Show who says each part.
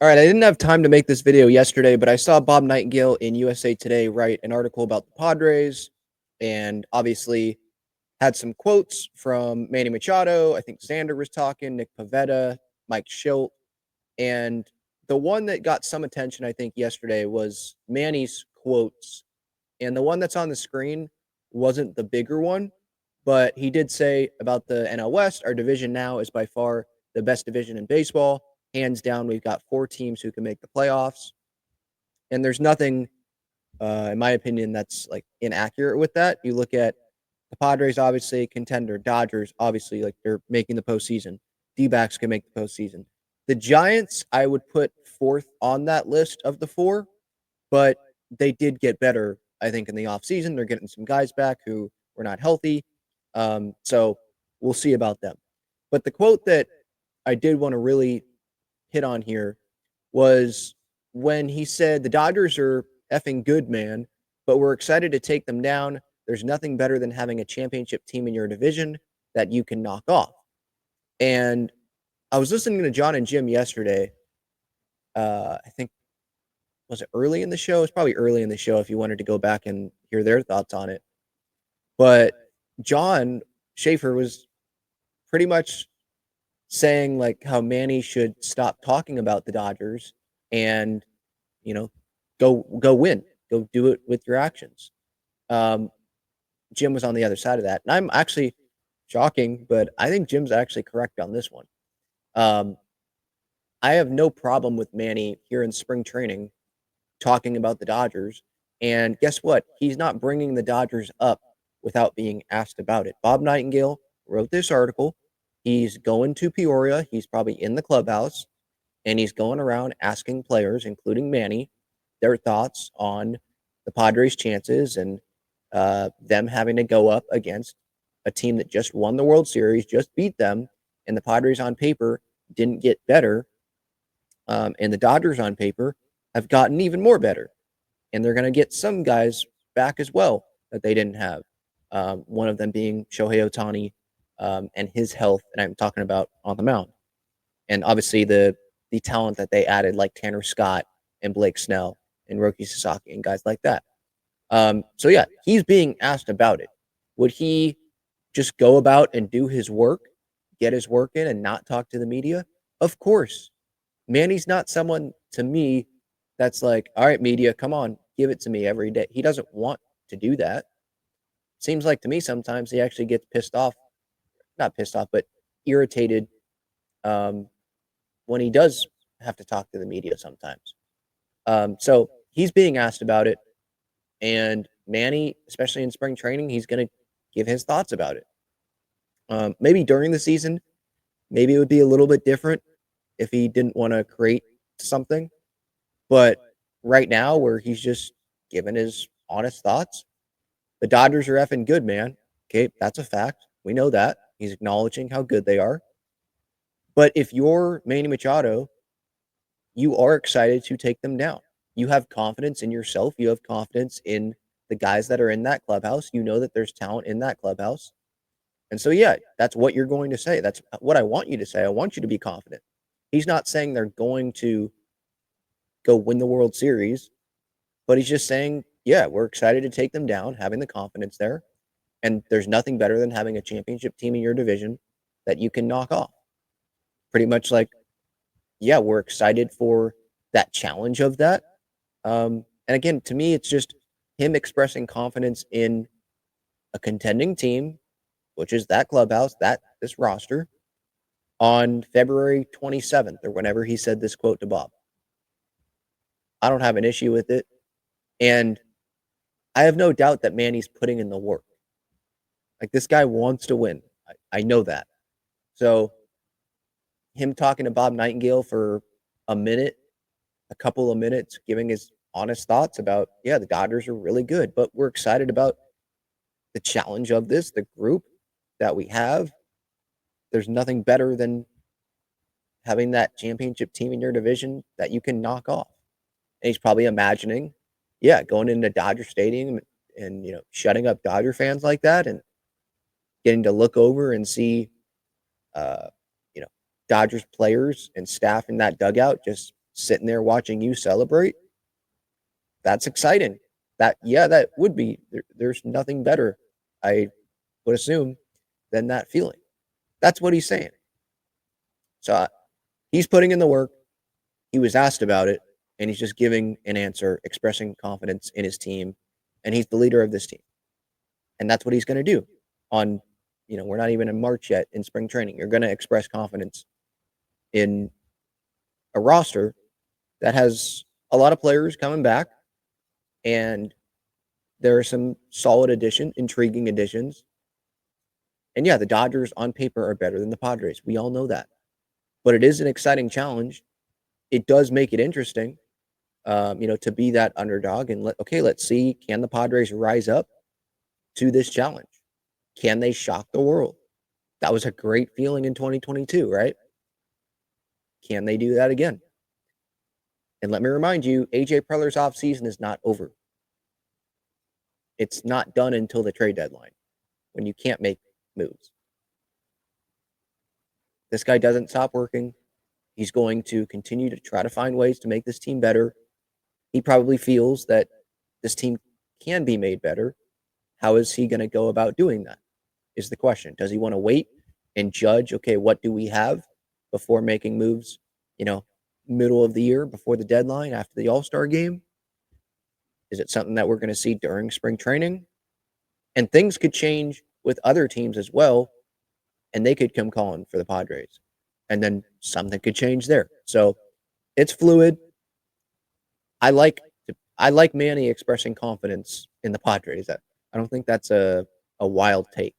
Speaker 1: All right, I didn't have time to make this video yesterday, but I saw Bob Nightingale in USA Today write an article about the Padres, and obviously had some quotes from Manny Machado. I think Xander was talking, Nick Pavetta, Mike Schilt, and the one that got some attention, I think, yesterday was Manny's quotes. And the one that's on the screen wasn't the bigger one, but he did say about the NL West, our division now is by far the best division in baseball. Hands down, we've got 4 teams who can make the playoffs. And there's nothing, in my opinion, that's like inaccurate with that. You look at the Padres, obviously, contender. Dodgers, obviously, like they're making the postseason. D-backs can make the postseason. The Giants, I would put fourth on that list of the 4, but they did get better, I think, in the offseason. They're getting some guys back who were not healthy. So we'll see about them. But the quote that I did want to really hit on here was when he said, "The Dodgers are effing good, man, but we're excited to take them down. There's nothing better than having a championship team in your division that you can knock off." And I was listening to John and Jim yesterday. I think, was it early in the show? It's probably early in the show if you wanted to go back and hear their thoughts on it. But John Schaefer was pretty much saying like how Manny should stop talking about the Dodgers and, you know, go win, go do it with your actions. Um, Jim was on the other side of that, and I'm actually shocking, but I think Jim's actually correct on this one. Um, I have no problem with Manny here in spring training talking about the Dodgers, and guess what? He's not bringing the Dodgers up without being asked about it. Bob Nightingale wrote this article. He's going to Peoria. He's probably in the clubhouse, and he's going around asking players, including Manny, their thoughts on the Padres' chances and them having to go up against a team that just won the World Series, just beat them, and the Padres on paper didn't get better, and the Dodgers on paper have gotten even more better, and they're going to get some guys back as well that they didn't have. One of them being Shohei Ohtani and his health, and I'm talking about on the mound, and obviously the talent that they added, like Tanner Scott and Blake Snell and Roki Sasaki and guys like that. So yeah, he's being asked about it. Would he just go about and do his work, get his work in, and not talk to the media? Of course. Manny's not someone to me that's like, all right, media, come on, give it to me every day. He doesn't want to do that. Seems like to me sometimes he actually gets pissed off, not pissed off, but irritated um, when he does have to talk to the media sometimes. So he's being asked about it. And Manny, especially in spring training, he's going to give his thoughts about it. Maybe during the season, maybe it would be a little bit different if he didn't want to create something. But right now, where he's just giving his honest thoughts, the Dodgers are effing good, man. Okay, that's a fact. We know that. He's acknowledging how good they are. But if you're Manny Machado, you are excited to take them down. You have confidence in yourself. You have confidence in the guys that are in that clubhouse. You know that there's talent in that clubhouse. And so, yeah, that's what you're going to say. That's what I want you to say. I want you to be confident. He's not saying they're going to go win the World Series, but he's just saying, yeah, we're excited to take them down, having the confidence there. And there's nothing better than having a championship team in your division that you can knock off. Pretty much like, yeah, we're excited for that challenge of that. And again, to me, it's just him expressing confidence in a contending team, which is that clubhouse, this roster, on February 27th or whenever he said this quote to Bob. I don't have an issue with it. And I have no doubt that Manny's putting in the work. Like, this guy wants to win. I know that. So him talking to Bob Nightingale for a minute, a couple of minutes, giving his honest thoughts about, yeah, the Dodgers are really good, but we're excited about the challenge of this, the group that we have. There's nothing better than having that championship team in your division that you can knock off. And he's probably imagining, yeah, going into Dodger Stadium and, shutting up Dodger fans like that and getting to look over and see, uh, Dodgers players and staff in that dugout just sitting there watching you celebrate, that's exciting. That would be. There's nothing better, I would assume, than that feeling. That's what he's saying. So he's putting in the work. He was asked about it, and he's just giving an answer, expressing confidence in his team, and he's the leader of this team. And that's what he's going to do on, we're not even in March yet in spring training. You're going to express confidence in a roster that has a lot of players coming back, and there are some solid intriguing additions. And yeah, the Dodgers on paper are better than the Padres. We all know that. But it is an exciting challenge. It does make it interesting, to be that underdog and let's see, can the Padres rise up to this challenge? Can they shock the world? That was a great feeling in 2022, right? Can they do that again? And let me remind you, AJ Preller's offseason is not over. It's not done until the trade deadline when you can't make moves. This guy doesn't stop working. He's going to continue to try to find ways to make this team better. He probably feels that this team can be made better. How is he going to go about doing that? Is the question. Does he want to wait and judge, okay, what do we have before making moves, middle of the year, before the deadline, after the All-Star game? Is it something that we're going to see during spring training? And things could change with other teams as well, and they could come calling for the Padres. And then something could change there. So it's fluid. I like Manny expressing confidence in the Padres. I don't think that's a wild take.